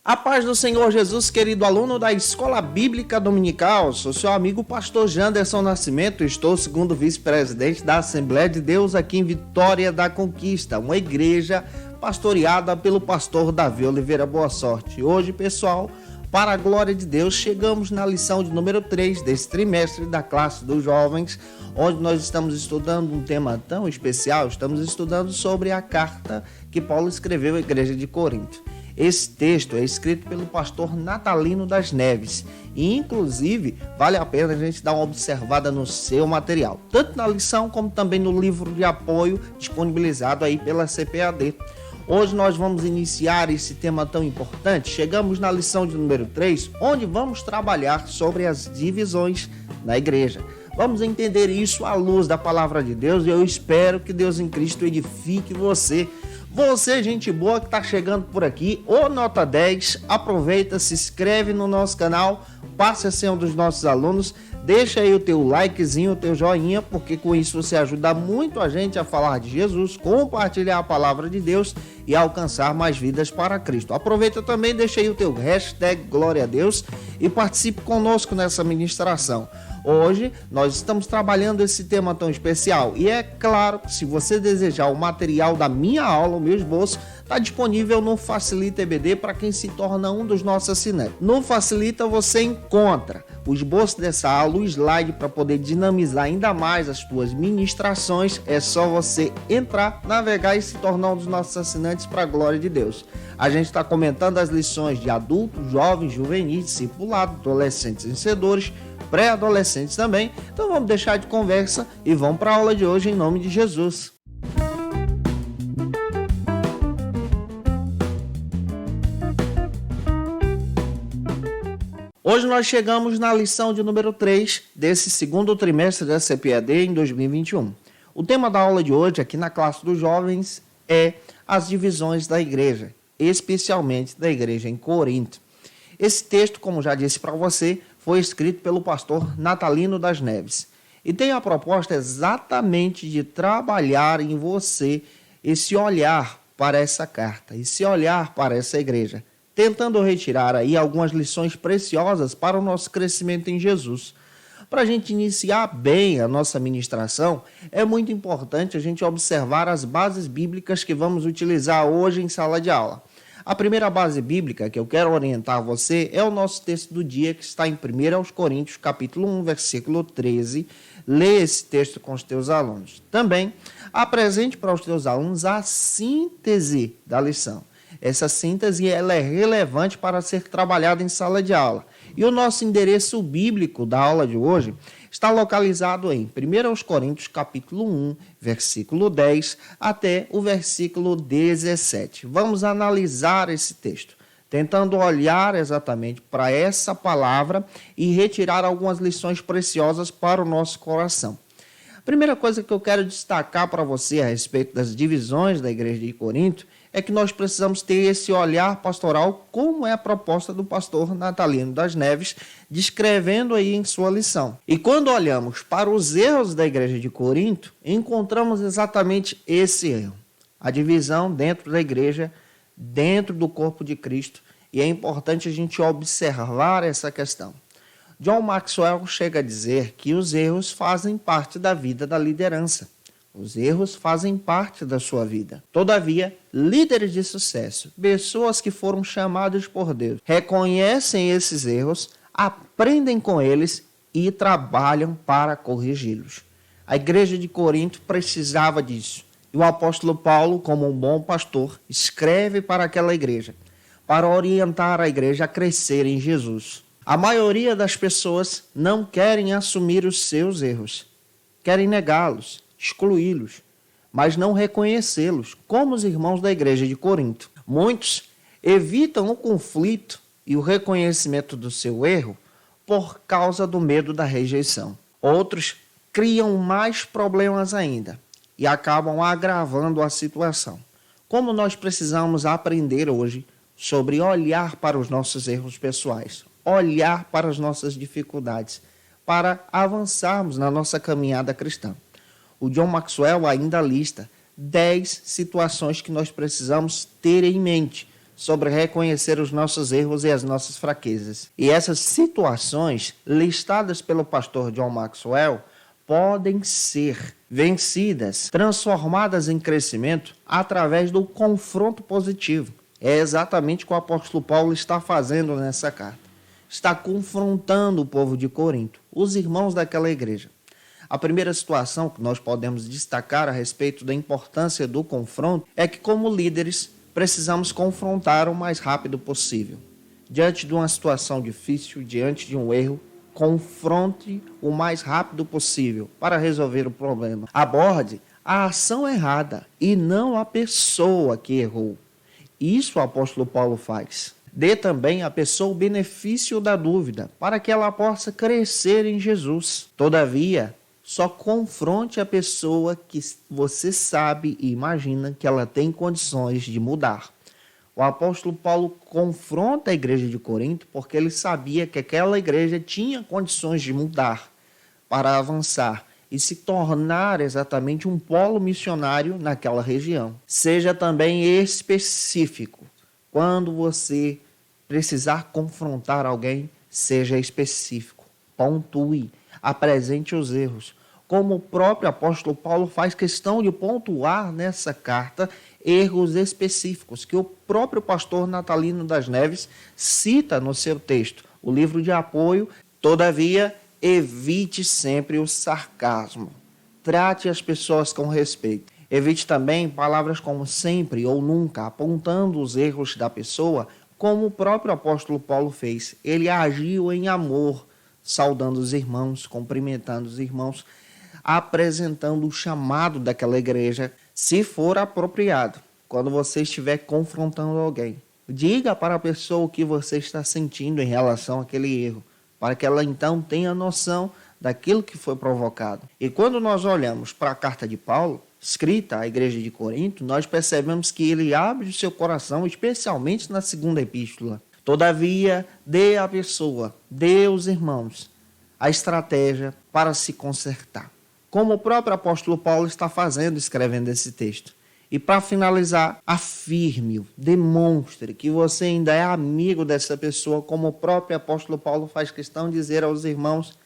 A paz do Senhor Jesus, querido aluno da Escola Bíblica Dominical, sou seu amigo pastor Janderson Nascimento, estou segundo vice-presidente da Assembleia de Deus aqui em Vitória da Conquista, uma igreja pastoreada pelo pastor Davi Oliveira Boa Sorte. Hoje, pessoal, para a glória de Deus, chegamos na lição de número 3 desse trimestre da classe dos jovens, onde nós estamos estudando um tema tão especial, estamos estudando sobre a carta que Paulo escreveu à igreja de Corinto. Esse texto é escrito pelo pastor Natalino das Neves e, inclusive, vale a pena a gente dar uma observada no seu material, tanto na lição como também no livro de apoio disponibilizado aí pela CPAD. Hoje nós vamos iniciar esse tema tão importante. Chegamos na lição de número 3, onde vamos trabalhar sobre as divisões na igreja. Vamos entender isso à luz da palavra de Deus e eu espero que Deus em Cristo edifique você. Você, gente boa que está chegando por aqui, ô nota 10, aproveita, se inscreve no nosso canal, passe a ser um dos nossos alunos, deixa aí o teu likezinho, o teu joinha, porque com isso você ajuda muito a gente a falar de Jesus, compartilhar a palavra de Deus e alcançar mais vidas para Cristo. Aproveita também, deixa aí o teu hashtag Glória a Deus e participe conosco nessa ministração. Hoje nós estamos trabalhando esse tema tão especial e é claro que se você desejar o material da minha aula, o meu esboço, está disponível no Facilita EBD para quem se torna um dos nossos assinantes. No Facilita você encontra o esboço dessa aula, o slide para poder dinamizar ainda mais as suas ministrações. É só você entrar, navegar e se tornar um dos nossos assinantes para a glória de Deus. A gente está comentando as lições de adultos, jovens, juvenis, discipulado, adolescentes vencedores, pré-adolescentes também. Então vamos deixar de conversa e vamos para a aula de hoje em nome de Jesus. Hoje nós chegamos na lição de número 3 desse segundo trimestre da CPAD em 2021. O tema da aula de hoje aqui na classe dos jovens é as divisões da igreja, especialmente da igreja em Corinto. Esse texto, como já disse para você, foi escrito pelo pastor Natalino das Neves e tem a proposta exatamente de trabalhar em você esse olhar para essa carta, esse olhar para essa igreja, tentando retirar aí algumas lições preciosas para o nosso crescimento em Jesus. Para a gente iniciar bem a nossa ministração, é muito importante a gente observar as bases bíblicas que vamos utilizar hoje em sala de aula. A primeira base bíblica que eu quero orientar você é o nosso texto do dia, que está em 1 Coríntios, capítulo 1, versículo 13. Lê esse texto com os teus alunos. Também apresente para os teus alunos a síntese da lição. Essa síntese ela é relevante para ser trabalhada em sala de aula. E o nosso endereço bíblico da aula de hoje está localizado em 1 Coríntios, capítulo 1, versículo 10 até o versículo 17. Vamos analisar esse texto, tentando olhar exatamente para essa palavra e retirar algumas lições preciosas para o nosso coração. A primeira coisa que eu quero destacar para você a respeito das divisões da igreja de Corinto é que nós precisamos ter esse olhar pastoral, como é a proposta do pastor Natalino das Neves, descrevendo aí em sua lição. E quando olhamos para os erros da igreja de Corinto, encontramos exatamente esse erro. A divisão dentro da igreja, dentro do corpo de Cristo, e é importante a gente observar essa questão. John Maxwell chega a dizer que os erros fazem parte da vida da liderança. Os erros fazem parte da sua vida. Todavia, líderes de sucesso, pessoas que foram chamadas por Deus, reconhecem esses erros, aprendem com eles e trabalham para corrigi-los. A igreja de Corinto precisava disso. E o apóstolo Paulo, como um bom pastor, escreve para aquela igreja, para orientar a igreja a crescer em Jesus. A maioria das pessoas não querem assumir os seus erros, querem negá-los, excluí-los, mas não reconhecê-los, como os irmãos da igreja de Corinto. Muitos evitam o conflito e o reconhecimento do seu erro por causa do medo da rejeição. Outros criam mais problemas ainda e acabam agravando a situação. Como nós precisamos aprender hoje sobre olhar para os nossos erros pessoais, olhar para as nossas dificuldades, para avançarmos na nossa caminhada cristã. O John Maxwell ainda lista 10 situações que nós precisamos ter em mente sobre reconhecer os nossos erros e as nossas fraquezas. E essas situações listadas pelo pastor John Maxwell podem ser vencidas, transformadas em crescimento através do confronto positivo. É exatamente o que o apóstolo Paulo está fazendo nessa carta. Está confrontando o povo de Corinto, os irmãos daquela igreja. A primeira situação que nós podemos destacar a respeito da importância do confronto é que, como líderes, precisamos confrontar o mais rápido possível. Diante de uma situação difícil, diante de um erro, confronte o mais rápido possível para resolver o problema. Aborde a ação errada e não a pessoa que errou. Isso o apóstolo Paulo faz. Dê também à pessoa o benefício da dúvida, para que ela possa crescer em Jesus. Todavia, só confronte a pessoa que você sabe e imagina que ela tem condições de mudar. O apóstolo Paulo confronta a igreja de Corinto porque ele sabia que aquela igreja tinha condições de mudar, para avançar e se tornar exatamente um polo missionário naquela região. Seja também específico. Quando você precisar confrontar alguém, seja específico. Pontue, apresente os erros. Como o próprio apóstolo Paulo faz questão de pontuar nessa carta erros específicos que o próprio pastor Natalino das Neves cita no seu texto, o livro de apoio. Todavia, evite sempre o sarcasmo. Trate as pessoas com respeito. Evite também palavras como sempre ou nunca, apontando os erros da pessoa, como o próprio apóstolo Paulo fez. Ele agiu em amor, saudando os irmãos, cumprimentando os irmãos, apresentando o chamado daquela igreja, se for apropriado. Quando você estiver confrontando alguém, diga para a pessoa o que você está sentindo em relação àquele erro, para que ela então tenha noção daquilo que foi provocado. E quando nós olhamos para a carta de Paulo, escrita à igreja de Corinto, nós percebemos que ele abre o seu coração, especialmente na segunda epístola. Todavia, dê à pessoa, dê aos irmãos, a estratégia para se consertar, como o próprio apóstolo Paulo está fazendo, escrevendo esse texto. E para finalizar, afirme-o, demonstre que você ainda é amigo dessa pessoa, como o próprio apóstolo Paulo faz questão de dizer aos irmãos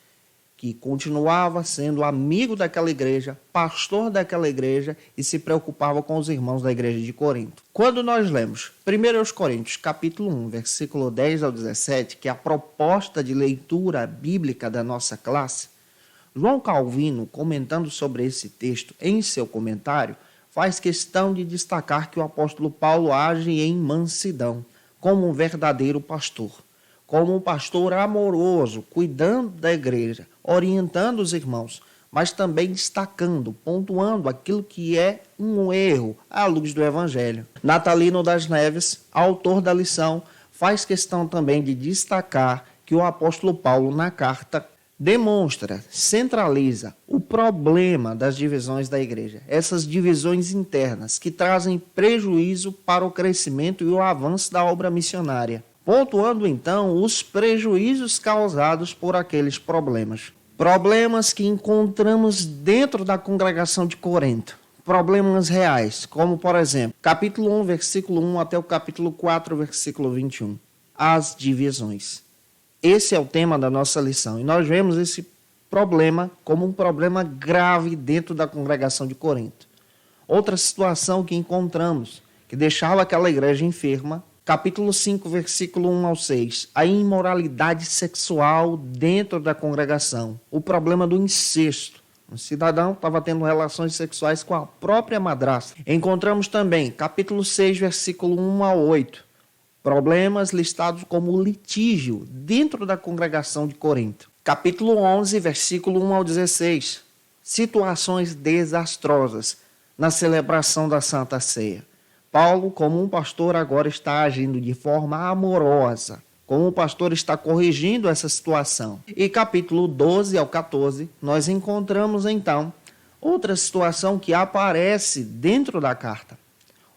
que continuava sendo amigo daquela igreja, pastor daquela igreja e se preocupava com os irmãos da igreja de Corinto. Quando nós lemos 1 Coríntios, capítulo 1, versículo 10 ao 17, que é a proposta de leitura bíblica da nossa classe, João Calvino, comentando sobre esse texto em seu comentário, faz questão de destacar que o apóstolo Paulo age em mansidão, como um verdadeiro pastor, como um pastor amoroso, cuidando da igreja, orientando os irmãos, mas também destacando, pontuando aquilo que é um erro à luz do Evangelho. Natalino das Neves, autor da lição, faz questão também de destacar que o apóstolo Paulo, na carta, demonstra, centraliza o problema das divisões da igreja, essas divisões internas que trazem prejuízo para o crescimento e o avanço da obra missionária, pontuando então os prejuízos causados por aqueles problemas. Problemas que encontramos dentro da congregação de Corinto, problemas reais, como por exemplo, capítulo 1, versículo 1 até o capítulo 4, versículo 21, as divisões. Esse é o tema da nossa lição. E nós vemos esse problema como um problema grave dentro da congregação de Corinto. Outra situação que encontramos, que deixava aquela igreja enferma, capítulo 5, versículo 1 ao 6, a imoralidade sexual dentro da congregação, o problema do incesto. Um cidadão estava tendo relações sexuais com a própria madrasta. Encontramos também, capítulo 6, versículo 1 ao 8, problemas listados como litígio dentro da congregação de Corinto. Capítulo 11, versículo 1 ao 16. Situações desastrosas na celebração da Santa Ceia. Paulo, como um pastor, agora está agindo de forma amorosa. Como o pastor está corrigindo essa situação. E capítulo 12 ao 14, nós encontramos então outra situação que aparece dentro da carta.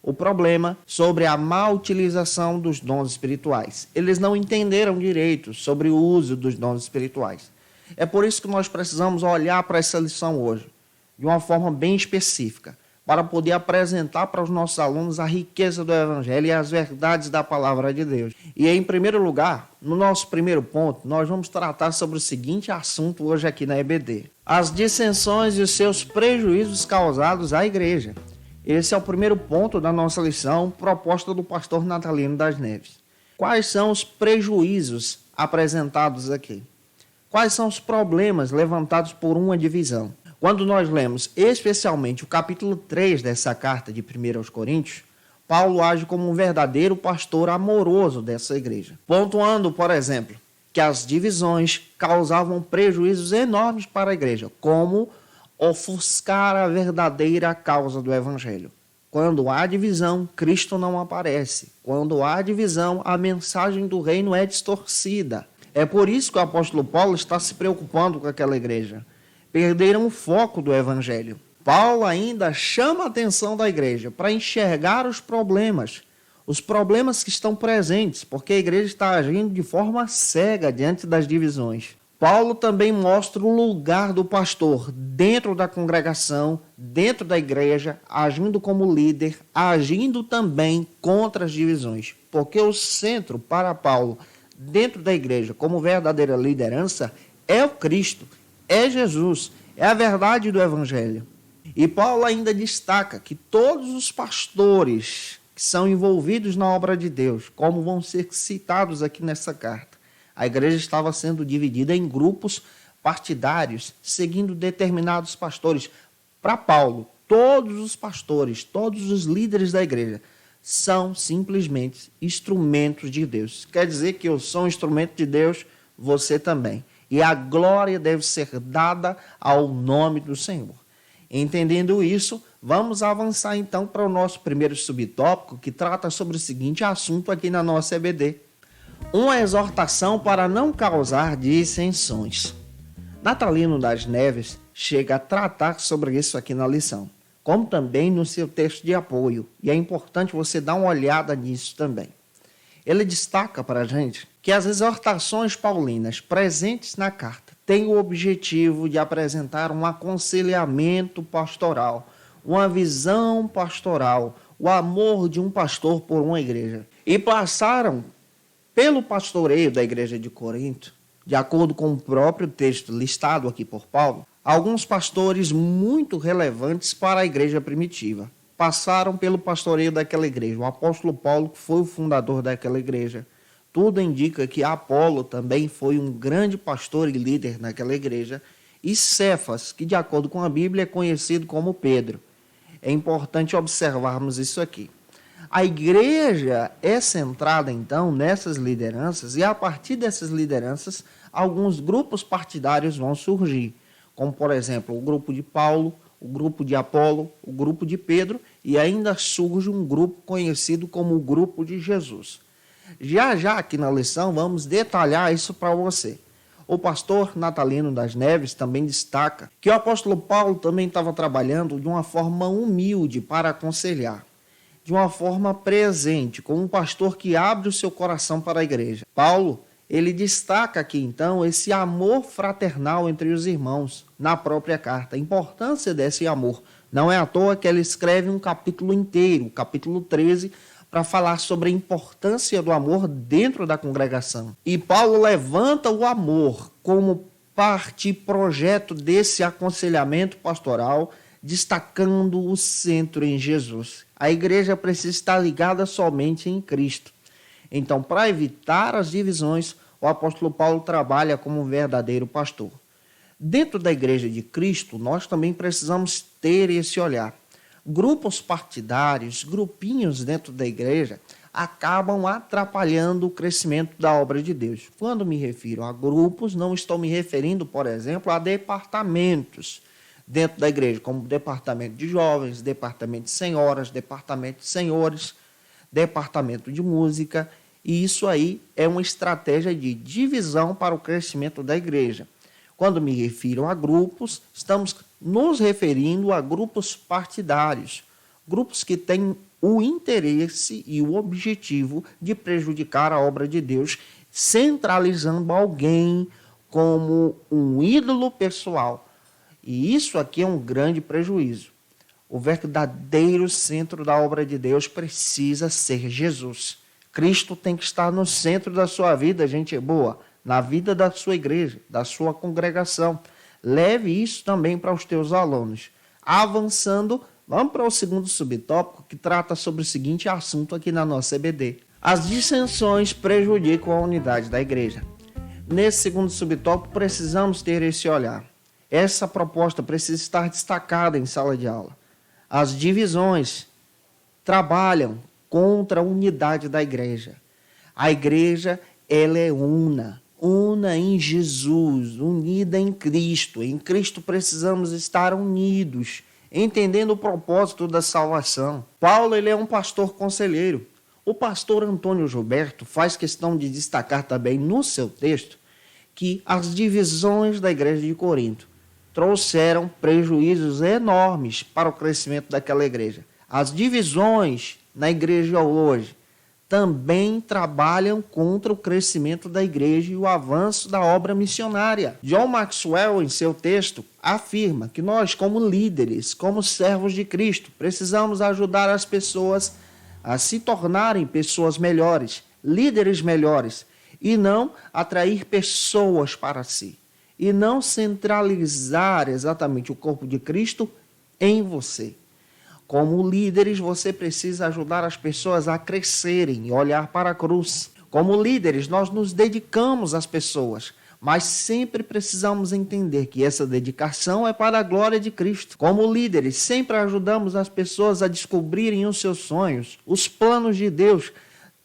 O problema sobre a má utilização dos dons espirituais. Eles não entenderam direito sobre o uso dos dons espirituais. É por isso que nós precisamos olhar para essa lição hoje, de uma forma bem específica, para poder apresentar para os nossos alunos a riqueza do Evangelho e as verdades da palavra de Deus. E em primeiro lugar, no nosso primeiro ponto, nós vamos tratar sobre o seguinte assunto hoje aqui na EBD: as dissensões e os seus prejuízos causados à igreja. Esse é o primeiro ponto da nossa lição, proposta do pastor Natalino das Neves. Quais são os prejuízos apresentados aqui? Quais são os problemas levantados por uma divisão? Quando nós lemos especialmente o capítulo 3 dessa carta de 1 aos Coríntios, Paulo age como um verdadeiro pastor amoroso dessa igreja, pontuando, por exemplo, que as divisões causavam prejuízos enormes para a igreja, como ofuscar a verdadeira causa do Evangelho. Quando há divisão, Cristo não aparece. Quando há divisão, a mensagem do reino é distorcida. É por isso que o apóstolo Paulo está se preocupando com aquela igreja. Perderam o foco do Evangelho. Paulo ainda chama a atenção da igreja para enxergar os problemas que estão presentes, porque a igreja está agindo de forma cega diante das divisões. Paulo também mostra o lugar do pastor dentro da congregação, dentro da igreja, agindo como líder, agindo também contra as divisões, porque o centro para Paulo, dentro da igreja, como verdadeira liderança, é o Cristo, é Jesus, é a verdade do Evangelho. E Paulo ainda destaca que todos os pastores que são envolvidos na obra de Deus, como vão ser citados aqui nessa carta, a igreja estava sendo dividida em grupos partidários, seguindo determinados pastores. Para Paulo, todos os pastores, todos os líderes da igreja são simplesmente instrumentos de Deus. Quer dizer que eu sou um instrumento de Deus, você também. E a glória deve ser dada ao nome do Senhor. Entendendo isso, vamos avançar então para o nosso primeiro subtópico, que trata sobre o seguinte assunto aqui na nossa EBD. Uma exortação para não causar dissensões. Natalino das Neves chega a tratar sobre isso aqui na lição, como também no seu texto de apoio, e é importante você dar uma olhada nisso também. Ele destaca para a gente que as exortações paulinas presentes na carta têm o objetivo de apresentar um aconselhamento pastoral, uma visão pastoral, o amor de um pastor por uma igreja. E passaram pelo pastoreio da igreja de Corinto, de acordo com o próprio texto listado aqui por Paulo, alguns pastores muito relevantes para a igreja primitiva. Passaram pelo pastoreio daquela igreja. O apóstolo Paulo, que foi o fundador daquela igreja. Tudo indica que Apolo também foi um grande pastor e líder naquela igreja. E Cefas, que de acordo com a Bíblia é conhecido como Pedro. É importante observarmos isso aqui. A igreja é centrada, então, nessas lideranças, e a partir dessas lideranças, alguns grupos partidários vão surgir, como, por exemplo, o grupo de Paulo, o grupo de Apolo, o grupo de Pedro, e ainda surge um grupo conhecido como o grupo de Jesus. Já aqui na lição, vamos detalhar isso para você. O pastor Natalino das Neves também destaca que o apóstolo Paulo também estava trabalhando de uma forma humilde para aconselhar, de uma forma presente, como um pastor que abre o seu coração para a igreja. Paulo, ele destaca aqui então esse amor fraternal entre os irmãos na própria carta, a importância desse amor. Não é à toa que ele escreve um capítulo inteiro, o capítulo 13, para falar sobre a importância do amor dentro da congregação. E Paulo levanta o amor como parte e projeto desse aconselhamento pastoral, destacando o centro em Jesus. A igreja precisa estar ligada somente em Cristo. Então, para evitar as divisões, o apóstolo Paulo trabalha como um verdadeiro pastor. Dentro da igreja de Cristo, nós também precisamos ter esse olhar. Grupos partidários, grupinhos dentro da igreja, acabam atrapalhando o crescimento da obra de Deus. Quando me refiro a grupos, não estou me referindo, por exemplo, a departamentos dentro da igreja, como departamento de jovens, departamento de senhoras, departamento de senhores, departamento de música, e isso aí é uma estratégia de divisão para o crescimento da igreja. Quando me refiro a grupos, estamos nos referindo a grupos partidários, grupos que têm o interesse e o objetivo de prejudicar a obra de Deus, centralizando alguém como um ídolo pessoal. E isso aqui é um grande prejuízo. O verdadeiro centro da obra de Deus precisa ser Jesus. Cristo tem que estar no centro da sua vida, gente boa, na vida da sua igreja, da sua congregação. Leve isso também para os teus alunos. Avançando, vamos para o segundo subtópico, que trata sobre o seguinte assunto aqui na nossa EBD. As dissensões prejudicam a unidade da igreja. Nesse segundo subtópico, precisamos ter esse olhar. Essa proposta precisa estar destacada em sala de aula. As divisões trabalham contra a unidade da igreja. A igreja, ela é una em Jesus, unida em Cristo. Em Cristo precisamos estar unidos, entendendo o propósito da salvação. Paulo, ele é um pastor conselheiro. O pastor Antônio Gilberto faz questão de destacar também no seu texto que as divisões da igreja de Corinto trouxeram prejuízos enormes para o crescimento daquela igreja. As divisões na igreja hoje também trabalham contra o crescimento da igreja e o avanço da obra missionária. John Maxwell, em seu texto, afirma que nós, como líderes, como servos de Cristo, precisamos ajudar as pessoas a se tornarem pessoas melhores, líderes melhores, e não atrair pessoas para si. E não centralizar exatamente o corpo de Cristo em você. Como líderes, você precisa ajudar as pessoas a crescerem e olhar para a cruz. Como líderes, nós nos dedicamos às pessoas, mas sempre precisamos entender que essa dedicação é para a glória de Cristo. Como líderes, sempre ajudamos as pessoas a descobrirem os seus sonhos, os planos de Deus,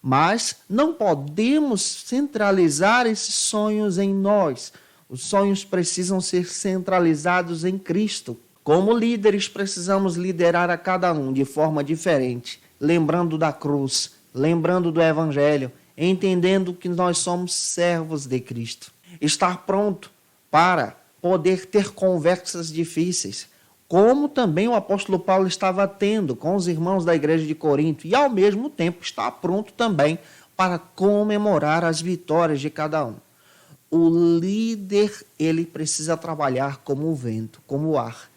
mas não podemos centralizar esses sonhos em nós. Os sonhos precisam ser centralizados em Cristo. Como líderes, precisamos liderar a cada um de forma diferente, lembrando da cruz, lembrando do Evangelho, entendendo que nós somos servos de Cristo. Estar pronto para poder ter conversas difíceis, como também o apóstolo Paulo estava tendo com os irmãos da igreja de Corinto, e ao mesmo tempo estar pronto também para comemorar as vitórias de cada um. O líder, ele precisa trabalhar como o vento, como o ar.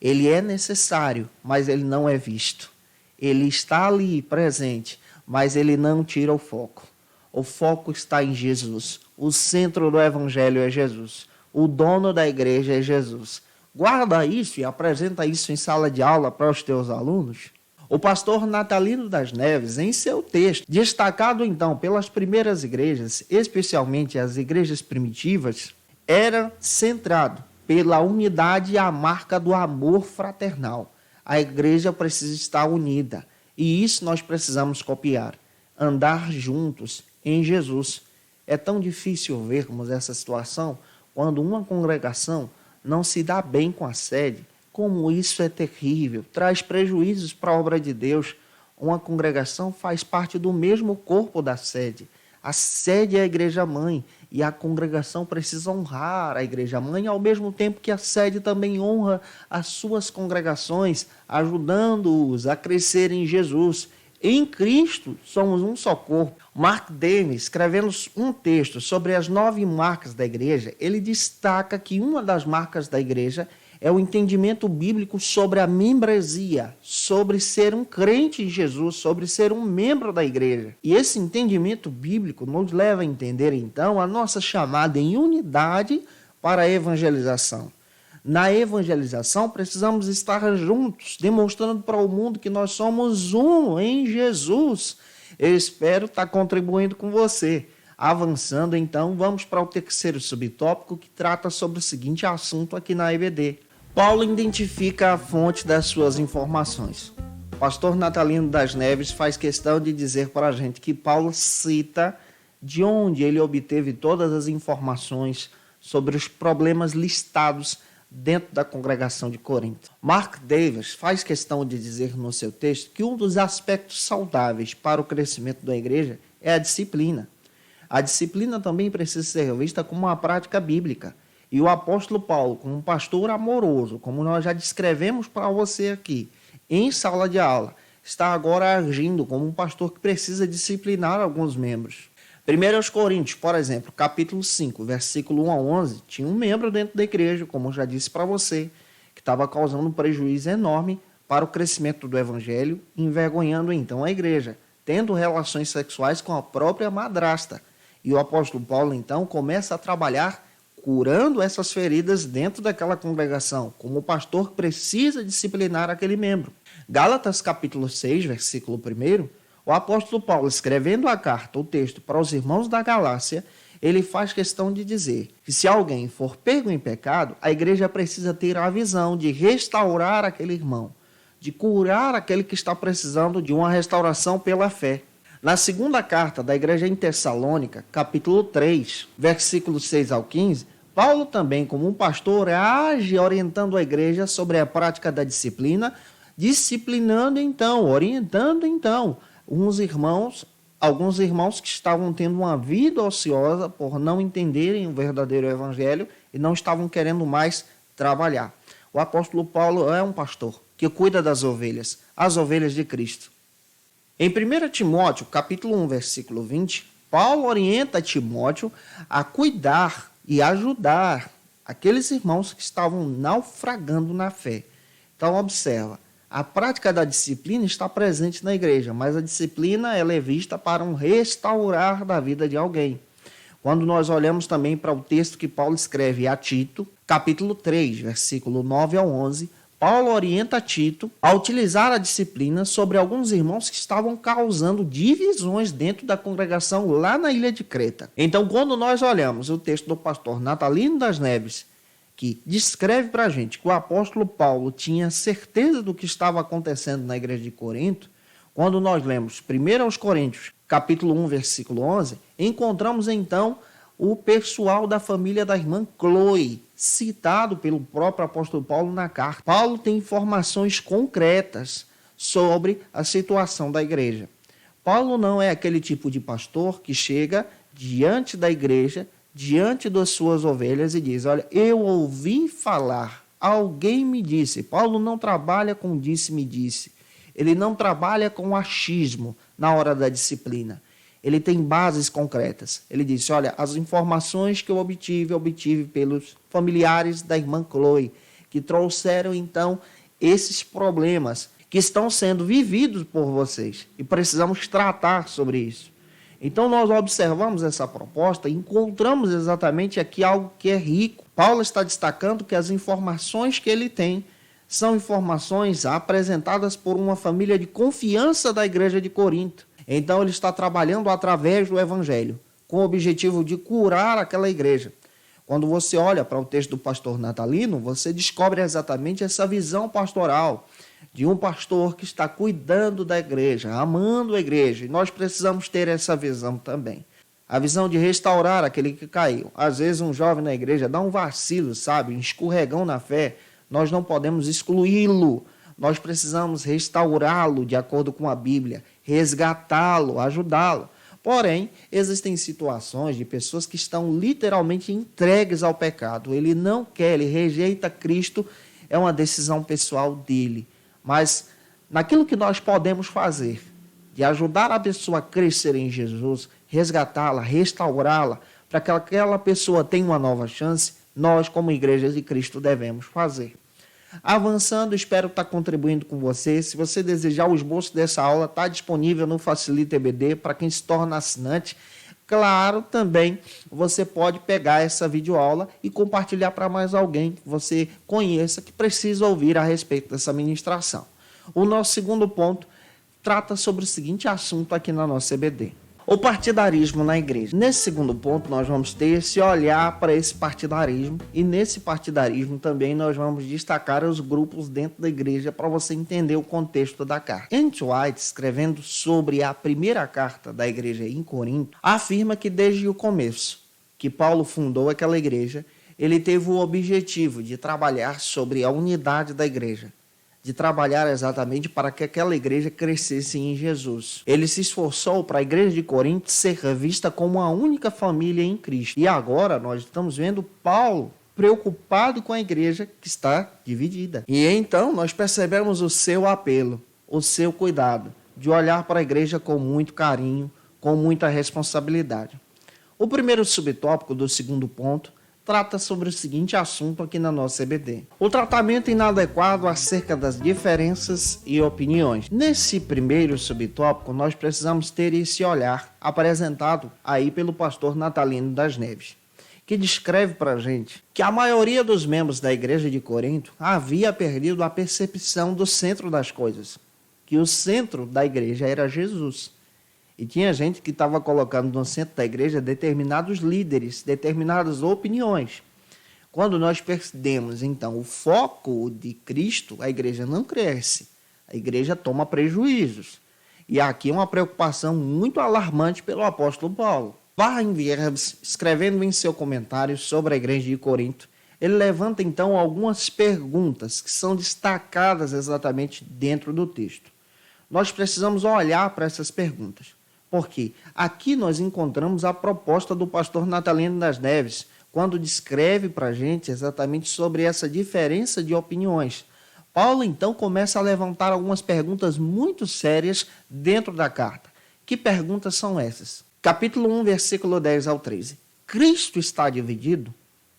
Ele é necessário, mas ele não é visto. Ele está ali presente, mas ele não tira o foco. O foco está em Jesus. O centro do evangelho é Jesus. O dono da igreja é Jesus. Guarda isso e apresenta isso em sala de aula para os teus alunos. O pastor Natalino das Neves, em seu texto, destacado então pelas primeiras igrejas, especialmente as igrejas primitivas, era centrado pela unidade e a marca do amor fraternal. A igreja precisa estar unida e isso nós precisamos copiar, andar juntos em Jesus. É tão difícil vermos essa situação quando uma congregação não se dá bem com a sede. Como isso é terrível, traz prejuízos para a obra de Deus. Uma congregação faz parte do mesmo corpo da sede. A sede é a igreja-mãe e a congregação precisa honrar a igreja-mãe, ao mesmo tempo que a sede também honra as suas congregações, ajudando-os a crescer em Jesus. Em Cristo somos um só corpo. Mark Denis, escrevendo um texto sobre as 9 marcas da igreja, ele destaca que uma das marcas da igreja é o entendimento bíblico sobre a membresia, sobre ser um crente em Jesus, sobre ser um membro da igreja. E esse entendimento bíblico nos leva a entender, então, a nossa chamada em unidade para a evangelização. Na evangelização, precisamos estar juntos, demonstrando para o mundo que nós somos um em Jesus. Eu espero estar contribuindo com você. Avançando, então, vamos para o terceiro subtópico, que trata sobre o seguinte assunto aqui na EBD. Paulo identifica a fonte das suas informações. O pastor Natalino das Neves faz questão de dizer para a gente que Paulo cita de onde ele obteve todas as informações sobre os problemas listados dentro da congregação de Corinto. Mark Davis faz questão de dizer no seu texto que um dos aspectos saudáveis para o crescimento da igreja é a disciplina. A disciplina também precisa ser vista como uma prática bíblica. E o apóstolo Paulo, como um pastor amoroso, como nós já descrevemos para você aqui, em sala de aula, está agora agindo como um pastor que precisa disciplinar alguns membros. 1 Coríntios, por exemplo, capítulo 5, versículo 1 a 11, tinha um membro dentro da igreja, como eu já disse para você, que estava causando um prejuízo enorme para o crescimento do evangelho, envergonhando então a igreja, tendo relações sexuais com a própria madrasta. E o apóstolo Paulo então começa a trabalhar curando essas feridas dentro daquela congregação, como o pastor precisa disciplinar aquele membro. Gálatas capítulo 6, versículo 1, o apóstolo Paulo, escrevendo a carta, o texto para os irmãos da Galácia, ele faz questão de dizer que se alguém for pego em pecado, a igreja precisa ter a visão de restaurar aquele irmão, de curar aquele que está precisando de uma restauração pela fé. Na segunda carta da igreja em Tessalônica, capítulo 3, versículos 6 ao 15, Paulo também, como um pastor, age orientando a igreja sobre a prática da disciplina, disciplinando então, orientando então, alguns irmãos que estavam tendo uma vida ociosa por não entenderem o verdadeiro evangelho e não estavam querendo mais trabalhar. O apóstolo Paulo é um pastor que cuida das ovelhas, as ovelhas de Cristo. Em 1 Timóteo, capítulo 1, versículo 20, Paulo orienta Timóteo a cuidar e ajudar aqueles irmãos que estavam naufragando na fé. Então, observa, a prática da disciplina está presente na igreja, mas a disciplina ela é vista para um restaurar da vida de alguém. Quando nós olhamos também para o texto que Paulo escreve a Tito, capítulo 3, versículo 9 ao 11, Paulo orienta Tito a utilizar a disciplina sobre alguns irmãos que estavam causando divisões dentro da congregação lá na ilha de Creta. Então, quando nós olhamos o texto do pastor Natalino das Neves, que descreve para a gente que o apóstolo Paulo tinha certeza do que estava acontecendo na igreja de Corinto, quando nós lemos 1 aos Coríntios, capítulo 1, versículo 11, encontramos então o pessoal da família da irmã Chloe, citado pelo próprio apóstolo Paulo na carta. Paulo tem informações concretas sobre a situação da igreja. Paulo não é aquele tipo de pastor que chega diante da igreja, diante das suas ovelhas e diz, olha, eu ouvi falar, alguém me disse. Paulo não trabalha com disse-me disse. Ele não trabalha com achismo na hora da disciplina. Ele tem bases concretas. Ele disse, olha, as informações que eu obtive pelos familiares da irmã Chloe, que trouxeram, então, esses problemas que estão sendo vividos por vocês. E precisamos tratar sobre isso. Então, nós observamos essa proposta e encontramos exatamente aqui algo que é rico. Paulo está destacando que as informações que ele tem são informações apresentadas por uma família de confiança da igreja de Corinto. Então, ele está trabalhando através do evangelho, com o objetivo de curar aquela igreja. Quando você olha para o texto do pastor Natalino, você descobre exatamente essa visão pastoral de um pastor que está cuidando da igreja, amando a igreja. E nós precisamos ter essa visão também. A visão de restaurar aquele que caiu. Às vezes um jovem na igreja dá um vacilo, sabe? Um escorregão na fé. Nós não podemos excluí-lo. Nós precisamos restaurá-lo de acordo com a Bíblia, resgatá-lo, ajudá-lo. Porém, existem situações de pessoas que estão literalmente entregues ao pecado. Ele não quer, ele rejeita Cristo, é uma decisão pessoal dele. Mas naquilo que nós podemos fazer, de ajudar a pessoa a crescer em Jesus, resgatá-la, restaurá-la, para que aquela pessoa tenha uma nova chance, nós, como igreja de Cristo, devemos fazer. Avançando, espero estar contribuindo com você. Se você desejar, o esboço dessa aula está disponível no Facilita EBD para quem se torna assinante. Claro, também você pode pegar essa videoaula e compartilhar para mais alguém que você conheça que precisa ouvir a respeito dessa ministração. O nosso segundo ponto trata sobre o seguinte assunto aqui na nossa EBD. O partidarismo na igreja. Nesse segundo ponto, nós vamos ter esse olhar para esse partidarismo e nesse partidarismo também nós vamos destacar os grupos dentro da igreja para você entender o contexto da carta. Ellen White, escrevendo sobre a primeira carta da igreja em Corinto, afirma que desde o começo que Paulo fundou aquela igreja, ele teve o objetivo de trabalhar sobre a unidade da igreja, de trabalhar exatamente para que aquela igreja crescesse em Jesus. Ele se esforçou para a igreja de Corinto ser vista como uma única família em Cristo. E agora nós estamos vendo Paulo preocupado com a igreja que está dividida. E então nós percebemos o seu apelo, o seu cuidado, de olhar para a igreja com muito carinho, com muita responsabilidade. O primeiro subtópico do segundo ponto trata sobre o seguinte assunto aqui na nossa EBD: o tratamento inadequado acerca das diferenças e opiniões. Nesse primeiro subtópico, nós precisamos ter esse olhar apresentado aí pelo pastor Natalino das Neves, que descreve para a gente que a maioria dos membros da igreja de Corinto havia perdido a percepção do centro das coisas, que o centro da igreja era Jesus. E tinha gente que estava colocando no centro da igreja determinados líderes, determinadas opiniões. Quando nós perdemos, então, o foco de Cristo, a igreja não cresce, a igreja toma prejuízos. E aqui é uma preocupação muito alarmante pelo apóstolo Paulo. Warren-Wierbs, escrevendo em seu comentário sobre a igreja de Corinto, ele levanta então algumas perguntas que são destacadas exatamente dentro do texto. Nós precisamos olhar para essas perguntas, porque aqui nós encontramos a proposta do pastor Natalino das Neves, quando descreve para a gente exatamente sobre essa diferença de opiniões. Paulo então começa a levantar algumas perguntas muito sérias dentro da carta. Que perguntas são essas? Capítulo 1, versículo 10 ao 13. Cristo está dividido?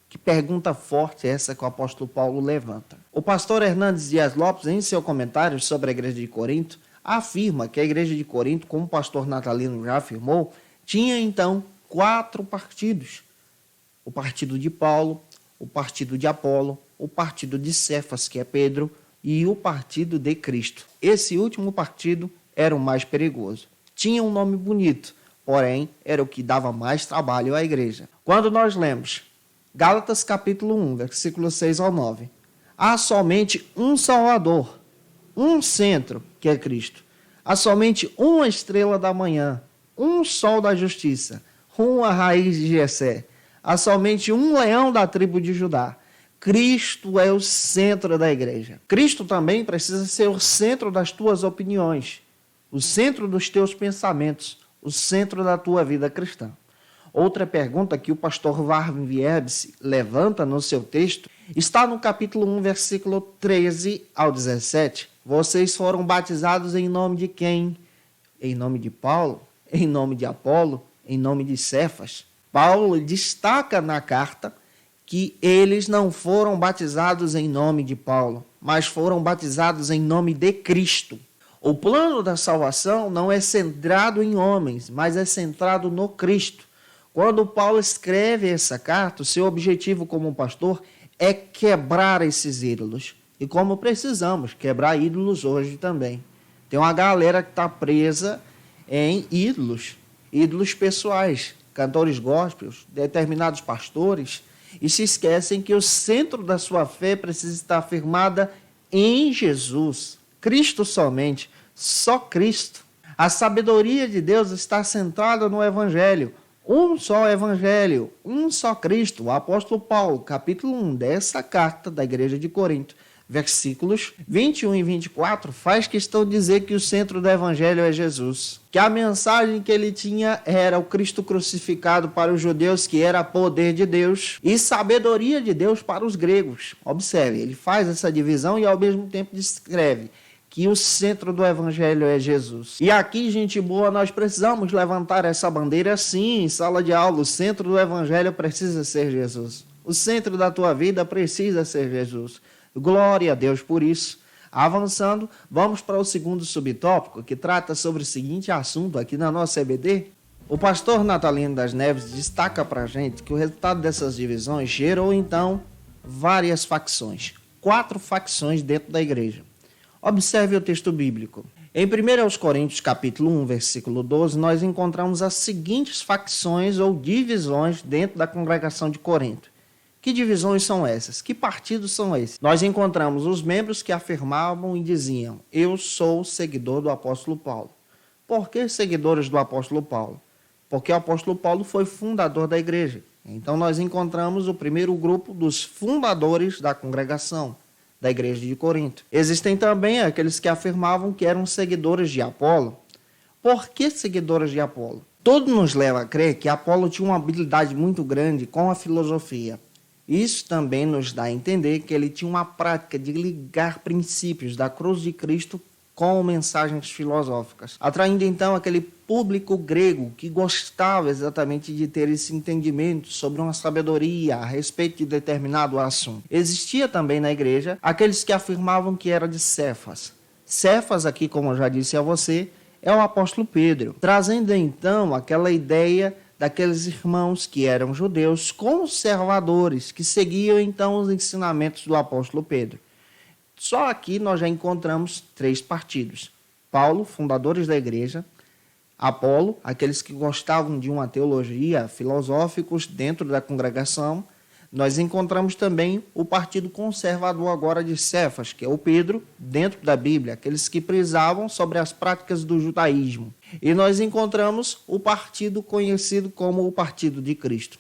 Que pergunta forte é essa que o apóstolo Paulo levanta. O pastor Hernandes Dias Lopes, em seu comentário sobre a igreja de Corinto, afirma que a igreja de Corinto, como o pastor Natalino já afirmou, tinha então 4 partidos. O partido de Paulo, o partido de Apolo, o partido de Cefas, que é Pedro, e o partido de Cristo. Esse último partido era o mais perigoso. Tinha um nome bonito, porém era o que dava mais trabalho à igreja. Quando nós lemos Gálatas capítulo 1, versículo 6 ao 9, há somente um Salvador, um centro, que é Cristo. Há somente uma estrela da manhã, um sol da justiça, uma raiz de Jessé. Há somente um leão da tribo de Judá. Cristo é o centro da igreja. Cristo também precisa ser o centro das tuas opiniões, o centro dos teus pensamentos, o centro da tua vida cristã. Outra pergunta que o pastor Warren-Wierbs levanta no seu texto está no capítulo 1, versículo 13 ao 17. Vocês foram batizados em nome de quem? Em nome de Paulo? Em nome de Apolo? Em nome de Cefas? Paulo destaca na carta que eles não foram batizados em nome de Paulo, mas foram batizados em nome de Cristo. O plano da salvação não é centrado em homens, mas é centrado no Cristo. Quando Paulo escreve essa carta, o seu objetivo como pastor é quebrar esses ídolos. E como precisamos quebrar ídolos hoje também. Tem uma galera que está presa em ídolos pessoais, cantores gospels, determinados pastores, e se esquecem que o centro da sua fé precisa estar firmada em Jesus, Cristo somente, só Cristo. A sabedoria de Deus está centrada no Evangelho. Um só Evangelho, um só Cristo. O apóstolo Paulo, capítulo 1 dessa carta da igreja de Corinto, versículos 21 e 24, faz questão de dizer que o centro do Evangelho é Jesus. Que a mensagem que ele tinha era o Cristo crucificado para os judeus, que era poder de Deus, e sabedoria de Deus para os gregos. Observe, ele faz essa divisão e ao mesmo tempo descreve que o centro do Evangelho é Jesus. E aqui, gente boa, nós precisamos levantar essa bandeira sim, em sala de aula. O centro do Evangelho precisa ser Jesus. O centro da tua vida precisa ser Jesus. Glória a Deus por isso. Avançando, vamos para o segundo subtópico, que trata sobre o seguinte assunto aqui na nossa EBD. O pastor Natalino das Neves destaca para a gente que o resultado dessas divisões gerou, então, várias facções. 4 facções dentro da igreja. Observe o texto bíblico. Em 1 Coríntios, capítulo 1, versículo 12, nós encontramos as seguintes facções ou divisões dentro da congregação de Corinto. Que divisões são essas? Que partidos são esses? Nós encontramos os membros que afirmavam e diziam: eu sou seguidor do apóstolo Paulo. Por que seguidores do apóstolo Paulo? Porque o apóstolo Paulo foi fundador da igreja. Então nós encontramos o primeiro grupo dos fundadores da congregação da igreja de Corinto. Existem também aqueles que afirmavam que eram seguidores de Apolo. Por que seguidores de Apolo? Tudo nos leva a crer que Apolo tinha uma habilidade muito grande com a filosofia. Isso também nos dá a entender que ele tinha uma prática de ligar princípios da cruz de Cristo com mensagens filosóficas, atraindo então aquele público grego que gostava exatamente de ter esse entendimento sobre uma sabedoria a respeito de determinado assunto. Existia também na igreja aqueles que afirmavam que era de Cefas. Cefas, aqui, como eu já disse a você, é o apóstolo Pedro, trazendo então aquela ideia daqueles irmãos que eram judeus conservadores, que seguiam então os ensinamentos do apóstolo Pedro. Só aqui nós já encontramos 3 partidos. Paulo, fundadores da igreja; Apolo, aqueles que gostavam de uma teologia, filosóficos dentro da congregação. Nós encontramos também o partido conservador agora de Cefas, que é o Pedro, dentro da Bíblia, aqueles que prezavam sobre as práticas do judaísmo. E nós encontramos o partido conhecido como o Partido de Cristo,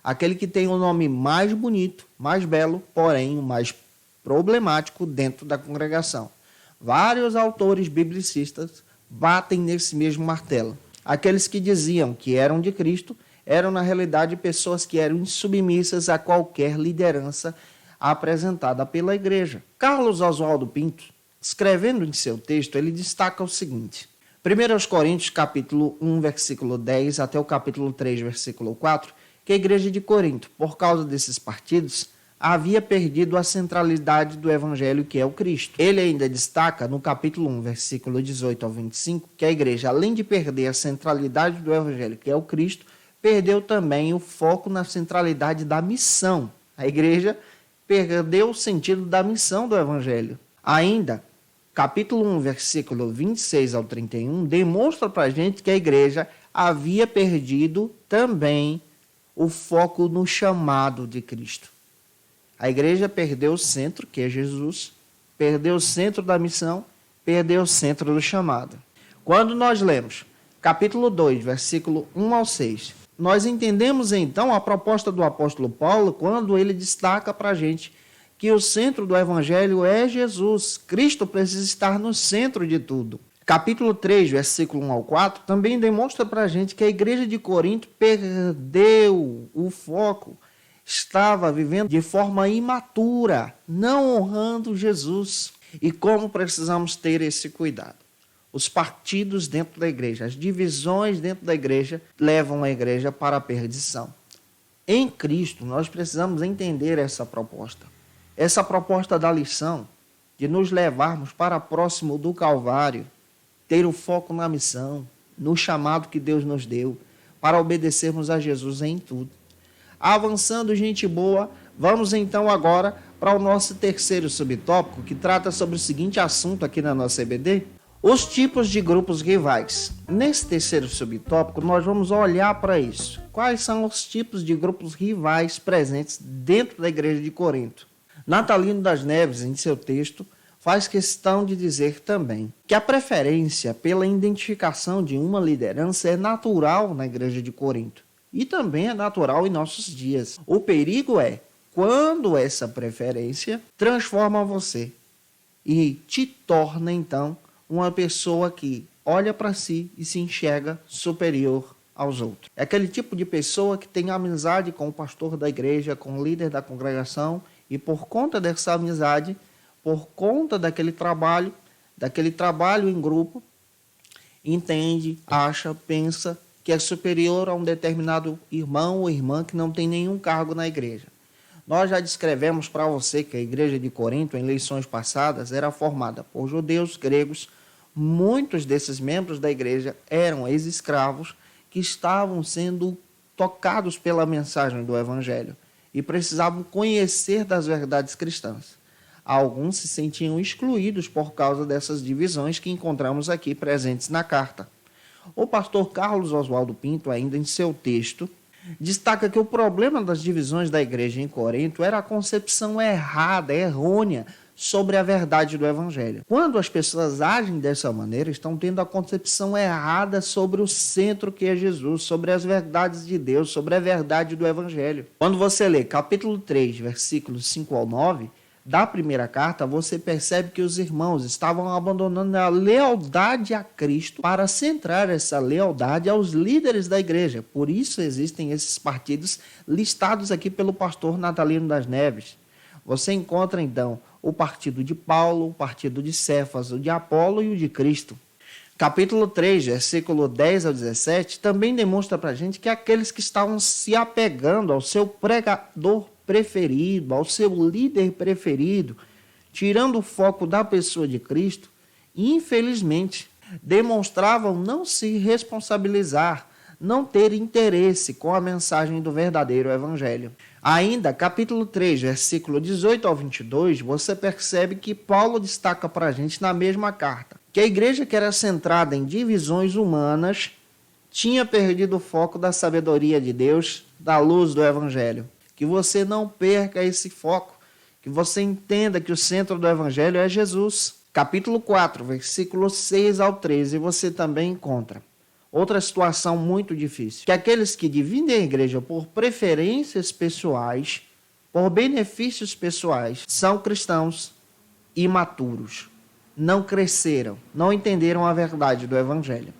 aquele que tem o nome mais bonito, mais belo, porém o mais problemático dentro da congregação. Vários autores biblicistas batem nesse mesmo martelo. Aqueles que diziam que eram de Cristo eram, na realidade, pessoas que eram insubmissas a qualquer liderança apresentada pela igreja. Carlos Oswaldo Pinto, escrevendo em seu texto, ele destaca o seguinte: 1 Coríntios capítulo 1, versículo 10 até o capítulo 3, versículo 4, que a igreja de Corinto, por causa desses partidos, havia perdido a centralidade do evangelho, que é o Cristo. Ele ainda destaca no capítulo 1, versículo 18 ao 25, que a igreja, além de perder a centralidade do evangelho, que é o Cristo, perdeu também o foco na centralidade da missão. A igreja perdeu o sentido da missão do evangelho. Ainda, capítulo 1, versículo 26 ao 31, demonstra para a gente que a igreja havia perdido também o foco no chamado de Cristo. A igreja perdeu o centro, que é Jesus, perdeu o centro da missão, perdeu o centro do chamado. Quando nós lemos capítulo 2, versículo 1 ao 6, nós entendemos então a proposta do apóstolo Paulo quando ele destaca para a gente que o centro do evangelho é Jesus. Cristo precisa estar no centro de tudo. Capítulo 3, versículo 1 ao 4, também demonstra para a gente que a igreja de Corinto perdeu o foco, estava vivendo de forma imatura, não honrando Jesus. E como precisamos ter esse cuidado? Os partidos dentro da igreja, as divisões dentro da igreja levam a igreja para a perdição. Em Cristo, nós precisamos entender essa proposta da lição de nos levarmos para próximo do Calvário, ter o foco na missão, no chamado que Deus nos deu, para obedecermos a Jesus em tudo. Avançando, gente boa, vamos então agora para o nosso terceiro subtópico, que trata sobre o seguinte assunto aqui na nossa EBD: os tipos de grupos rivais. Nesse terceiro subtópico, nós vamos olhar para isso. Quais são os tipos de grupos rivais presentes dentro da igreja de Corinto? Natalino das Neves, em seu texto, faz questão de dizer também que a preferência pela identificação de uma liderança é natural na igreja de Corinto e também é natural em nossos dias. O perigo é quando essa preferência transforma você e te torna, então, uma pessoa que olha para si e se enxerga superior aos outros. É aquele tipo de pessoa que tem amizade com o pastor da igreja, com o líder da congregação, e por conta dessa amizade, por conta daquele trabalho em grupo, entende, acha, pensa que é superior a um determinado irmão ou irmã que não tem nenhum cargo na igreja. Nós já descrevemos para você que a igreja de Corinto, em lições passadas, era formada por judeus, gregos. Muitos desses membros da igreja eram ex-escravos que estavam sendo tocados pela mensagem do evangelho e precisavam conhecer das verdades cristãs. Alguns se sentiam excluídos por causa dessas divisões que encontramos aqui presentes na carta. O pastor Carlos Oswaldo Pinto, ainda em seu texto, destaca que o problema das divisões da igreja em Corinto era a concepção errada, errônea, sobre a verdade do evangelho. Quando as pessoas agem dessa maneira, estão tendo a concepção errada sobre o centro que é Jesus, sobre as verdades de Deus, sobre a verdade do evangelho. Quando você lê capítulo 3, versículos 5 ao 9, da primeira carta, você percebe que os irmãos estavam abandonando a lealdade a Cristo para centrar essa lealdade aos líderes da igreja. Por isso existem esses partidos listados aqui pelo pastor Natalino das Neves. Você encontra, então, o partido de Paulo, o partido de Cefas, o de Apolo e o de Cristo. Capítulo 3, versículo 10 ao 17, também demonstra para a gente que aqueles que estavam se apegando ao seu pregador preferido, ao seu líder preferido, tirando o foco da pessoa de Cristo, infelizmente, demonstravam não se responsabilizar, não ter interesse com a mensagem do verdadeiro evangelho. Ainda, capítulo 3, versículo 18 ao 22, você percebe que Paulo destaca para a gente na mesma carta que a igreja que era centrada em divisões humanas tinha perdido o foco da sabedoria de Deus, da luz do evangelho. Que você não perca esse foco, que você entenda que o centro do evangelho é Jesus. Capítulo 4, versículos 6 ao 13, você também encontra outra situação muito difícil, que aqueles que dividem a igreja por preferências pessoais, por benefícios pessoais, são cristãos imaturos, não cresceram, não entenderam a verdade do evangelho.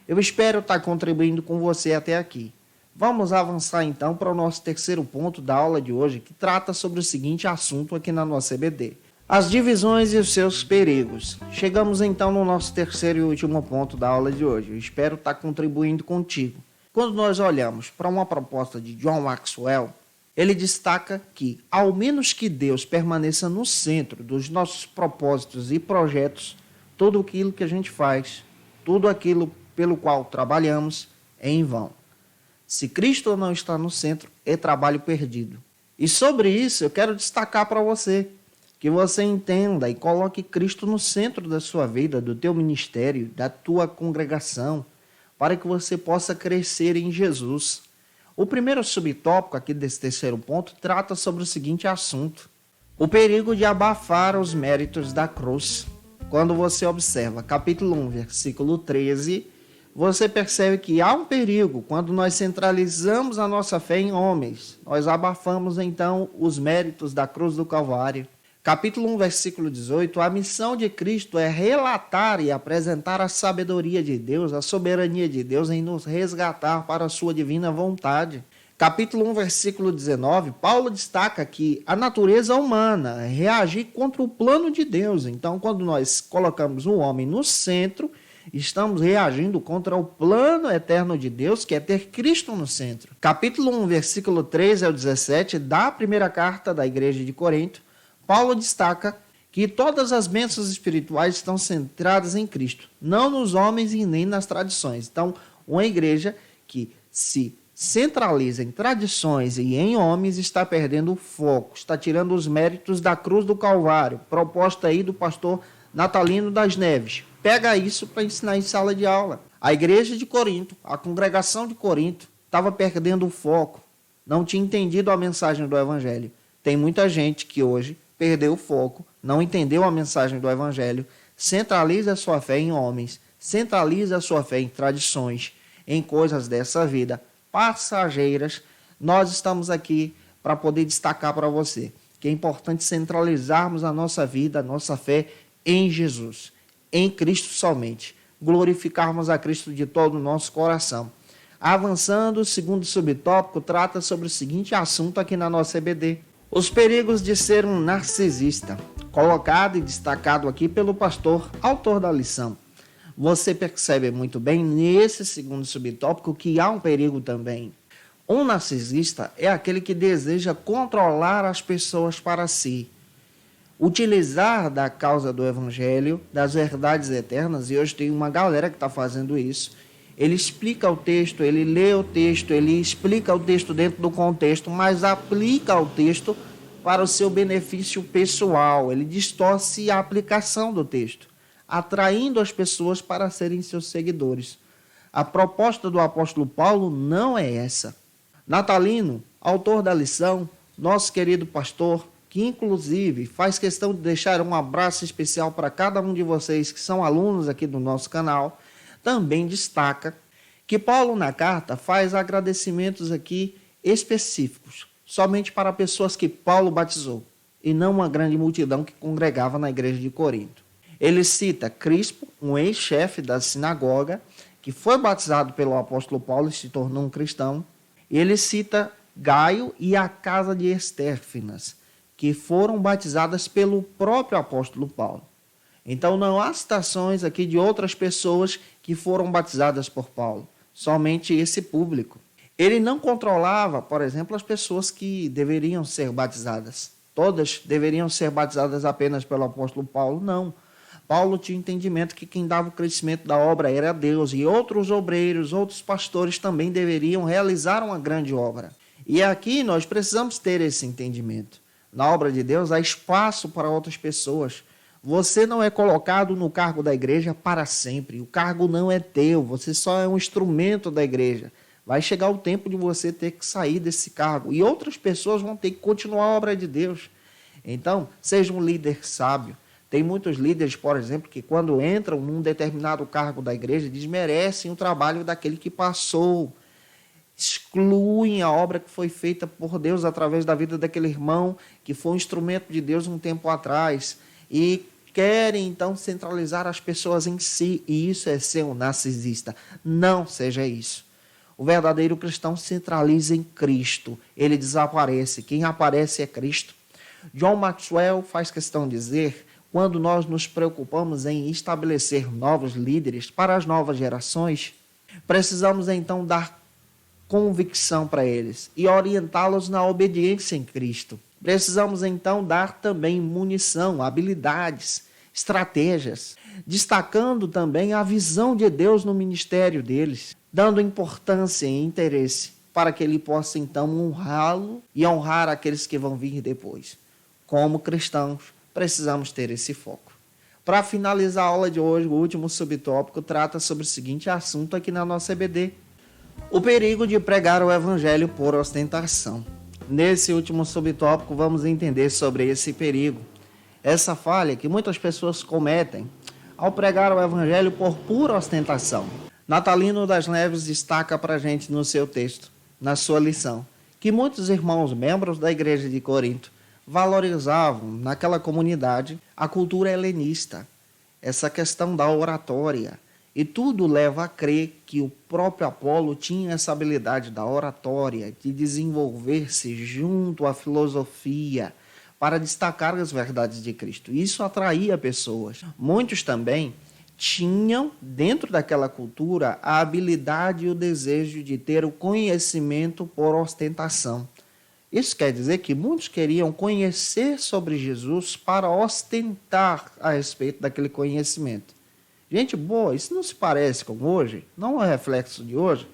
Eu espero estar contribuindo com você até aqui. Vamos avançar então para o nosso terceiro ponto da aula de hoje, que trata sobre o seguinte assunto aqui na nossa EBD: as divisões e os seus perigos. Chegamos então no nosso terceiro e último ponto da aula de hoje. Eu espero estar contribuindo contigo. Quando nós olhamos para uma proposta de John Maxwell, ele destaca que, ao menos que Deus permaneça no centro dos nossos propósitos e projetos, tudo aquilo que a gente faz, tudo aquilo pelo qual trabalhamos, é em vão. Se Cristo não está no centro, é trabalho perdido. E sobre isso eu quero destacar para você, que você entenda e coloque Cristo no centro da sua vida, do teu ministério, da tua congregação, para que você possa crescer em Jesus. O primeiro subtópico aqui desse terceiro ponto trata sobre o seguinte assunto: o perigo de abafar os méritos da cruz. Quando você observa capítulo 1, versículo 13, você percebe que há um perigo quando nós centralizamos a nossa fé em homens. Nós abafamos então os méritos da cruz do Calvário. Capítulo 1, versículo 18, a missão de Cristo é relatar e apresentar a sabedoria de Deus, a soberania de Deus em nos resgatar para a sua divina vontade. Capítulo 1, versículo 19, Paulo destaca que a natureza humana é reagir contra o plano de Deus. Então, quando nós colocamos o homem no centro, estamos reagindo contra o plano eterno de Deus, que é ter Cristo no centro. Capítulo 1, versículo 13 ao 17, da primeira carta da igreja de Corinto, Paulo destaca que todas as bênçãos espirituais estão centradas em Cristo, não nos homens e nem nas tradições. Então, uma igreja que se centraliza em tradições e em homens está perdendo o foco, está tirando os méritos da cruz do Calvário, proposta aí do pastor Natalino das Neves. Pega isso para ensinar em sala de aula. A igreja de Corinto, a congregação de Corinto, estava perdendo o foco, não tinha entendido a mensagem do evangelho. Tem muita gente que hoje perdeu o foco, não entendeu a mensagem do evangelho, centraliza a sua fé em homens, centraliza a sua fé em tradições, em coisas dessa vida passageiras. Nós estamos aqui para poder destacar para você que é importante centralizarmos a nossa vida, a nossa fé em Jesus, em Cristo somente, glorificarmos a Cristo de todo o nosso coração. Avançando, o segundo subtópico trata sobre o seguinte assunto aqui na nossa EBD: os perigos de ser um narcisista, colocado e destacado aqui pelo pastor, autor da lição. Você percebe muito bem nesse segundo subtópico que há um perigo também. Um narcisista é aquele que deseja controlar as pessoas para si, utilizar da causa do evangelho, das verdades eternas, e hoje tem uma galera que está fazendo isso. Ele explica o texto, ele lê o texto, ele explica o texto dentro do contexto, mas aplica o texto para o seu benefício pessoal. Ele distorce a aplicação do texto, atraindo as pessoas para serem seus seguidores. A proposta do apóstolo Paulo não é essa. Natalino, autor da lição, nosso querido pastor, que inclusive faz questão de deixar um abraço especial para cada um de vocês que são alunos aqui do nosso canal, também destaca que Paulo na carta faz agradecimentos aqui específicos, somente para pessoas que Paulo batizou, e não uma grande multidão que congregava na igreja de Corinto. Ele cita Crispo, um ex-chefe da sinagoga, que foi batizado pelo apóstolo Paulo e se tornou um cristão. E ele cita Gaio e a casa de Estéfanas, que foram batizadas pelo próprio apóstolo Paulo. Então não há citações aqui de outras pessoas que foram batizadas por Paulo, somente esse público. Ele não controlava, por exemplo, as pessoas que deveriam ser batizadas. Todas deveriam ser batizadas apenas pelo apóstolo Paulo? Não. Paulo tinha entendimento que quem dava o crescimento da obra era Deus, e outros obreiros, outros pastores também deveriam realizar uma grande obra. E aqui nós precisamos ter esse entendimento. Na obra de Deus há espaço para outras pessoas. Você não é colocado no cargo da igreja para sempre. O cargo não é teu, você só é um instrumento da igreja. Vai chegar o tempo de você ter que sair desse cargo e outras pessoas vão ter que continuar a obra de Deus. Então, seja um líder sábio. Tem muitos líderes, por exemplo, que quando entram num determinado cargo da igreja, desmerecem o trabalho daquele que passou, excluem a obra que foi feita por Deus através da vida daquele irmão que foi um instrumento de Deus um tempo atrás e querem então centralizar as pessoas em si, e isso é ser um narcisista. Não seja isso. O verdadeiro cristão centraliza em Cristo, ele desaparece, quem aparece é Cristo. John Maxwell faz questão de dizer: quando nós nos preocupamos em estabelecer novos líderes para as novas gerações, precisamos então dar convicção para eles e orientá-los na obediência em Cristo. Precisamos então dar também munição, habilidades, estratégias, destacando também a visão de Deus no ministério deles, dando importância e interesse para que ele possa então honrá-lo e honrar aqueles que vão vir depois. Como cristãos, precisamos ter esse foco. Para finalizar a aula de hoje, o último subtópico trata sobre o seguinte assunto aqui na nossa EBD: o perigo de pregar o evangelho por ostentação. Nesse último subtópico, vamos entender sobre esse perigo, essa falha que muitas pessoas cometem ao pregar o evangelho por pura ostentação. Natalino das Neves destaca para a gente no seu texto, na sua lição, que muitos irmãos membros da igreja de Corinto valorizavam naquela comunidade a cultura helenista, essa questão da oratória, e tudo leva a crer que o próprio Apolo tinha essa habilidade da oratória, de desenvolver-se junto à filosofia para destacar as verdades de Cristo. Isso atraía pessoas. Muitos também tinham, dentro daquela cultura, a habilidade e o desejo de ter o conhecimento por ostentação. Isso quer dizer que muitos queriam conhecer sobre Jesus para ostentar a respeito daquele conhecimento. Gente boa, isso não se parece com hoje? Não é reflexo de hoje?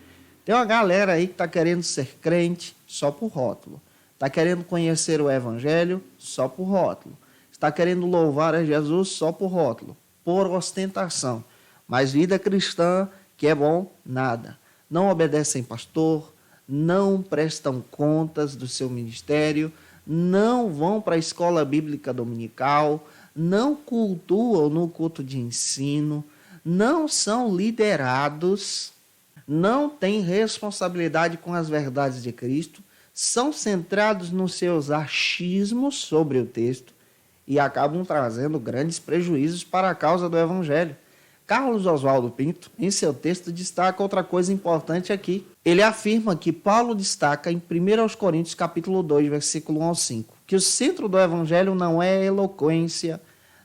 Tem uma galera aí que está querendo ser crente só por rótulo. Está querendo conhecer o evangelho só por rótulo. Está querendo louvar a Jesus só por rótulo, por ostentação. Mas vida cristã, que é bom, nada. Não obedecem pastor, não prestam contas do seu ministério, não vão para a escola bíblica dominical, não cultuam no culto de ensino, não são liderados, não têm responsabilidade com as verdades de Cristo, são centrados nos seus achismos sobre o texto e acabam trazendo grandes prejuízos para a causa do Evangelho. Carlos Oswaldo Pinto, em seu texto, destaca outra coisa importante aqui. Ele afirma que Paulo destaca em 1 Coríntios capítulo 2, versículo 1 ao 5, que o centro do Evangelho não é a eloquência,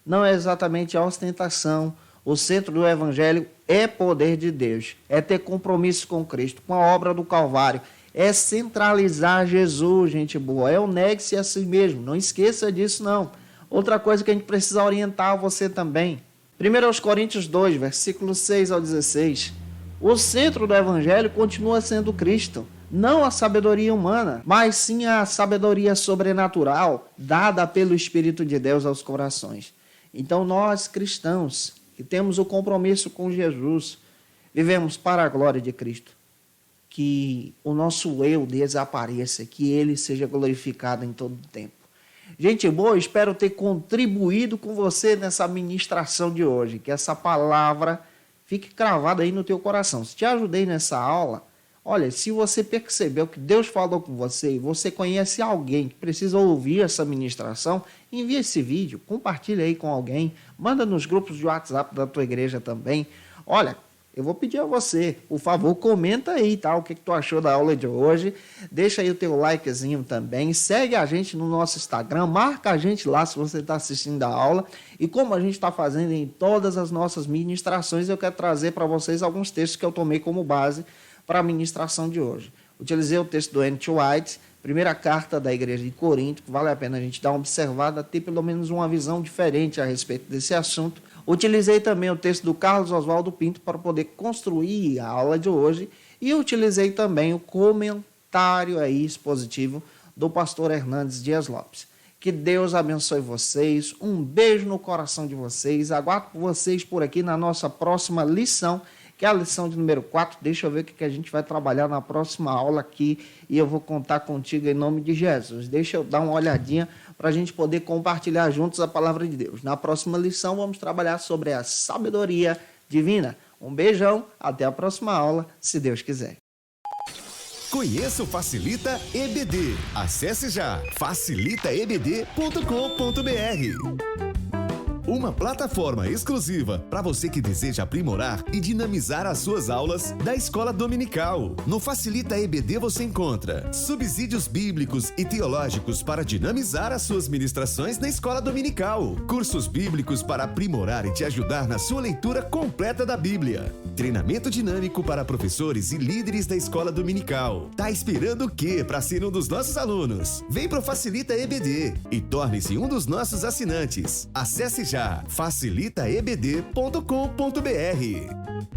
não é exatamente a ostentação. O centro do Evangelho é poder de Deus, é ter compromisso com Cristo, com a obra do Calvário, é centralizar Jesus, gente boa, é o negue-se a si mesmo, não esqueça disso não. Outra coisa que a gente precisa orientar você também, 1 Coríntios 2, versículos 6 ao 16, o centro do Evangelho continua sendo Cristo, não a sabedoria humana, mas sim a sabedoria sobrenatural dada pelo Espírito de Deus aos corações. Então nós cristãos, que temos o compromisso com Jesus, vivemos para a glória de Cristo, que o nosso eu desapareça, que ele seja glorificado em todo o tempo. Gente boa, espero ter contribuído com você nessa ministração de hoje, que essa palavra fique cravada aí no teu coração. Se te ajudei nessa aula, olha, se você percebeu que Deus falou com você e você conhece alguém que precisa ouvir essa ministração, envia esse vídeo, compartilha aí com alguém, manda nos grupos de WhatsApp da tua igreja também. Olha, eu vou pedir a você, por favor, comenta aí, tá? O que tu achou da aula de hoje. Deixa aí o teu likezinho também. Segue a gente no nosso Instagram. Marca a gente lá se você está assistindo a aula. E como a gente está fazendo em todas as nossas ministrações, eu quero trazer para vocês alguns textos que eu tomei como base para a ministração de hoje. Utilizei o texto do N.T. White, primeira carta da igreja de Corinto, que vale a pena a gente dar uma observada, ter pelo menos uma visão diferente a respeito desse assunto. Utilizei também o texto do Carlos Oswaldo Pinto para poder construir a aula de hoje e utilizei também o comentário aí expositivo do pastor Hernandes Dias Lopes. Que Deus abençoe vocês, um beijo no coração de vocês, aguardo vocês por aqui na nossa próxima lição, que é a lição de número 4, deixa eu ver o que a gente vai trabalhar na próxima aula aqui e eu vou contar contigo em nome de Jesus. Deixa eu dar uma olhadinha para a gente poder compartilhar juntos a palavra de Deus. Na próxima lição vamos trabalhar sobre a sabedoria divina. Um beijão, até a próxima aula, se Deus quiser. Conheça o Facilita EBD. Acesse já facilitaebd.com.br. Uma plataforma exclusiva para você que deseja aprimorar e dinamizar as suas aulas da escola dominical. No Facilita EBD você encontra subsídios bíblicos e teológicos para dinamizar as suas ministrações na escola dominical, cursos bíblicos para aprimorar e te ajudar na sua leitura completa da Bíblia, treinamento dinâmico para professores e líderes da escola dominical. Tá esperando o quê para ser um dos nossos alunos? Vem pro Facilita EBD e torne-se um dos nossos assinantes. Acesse já facilitaebd.com.br.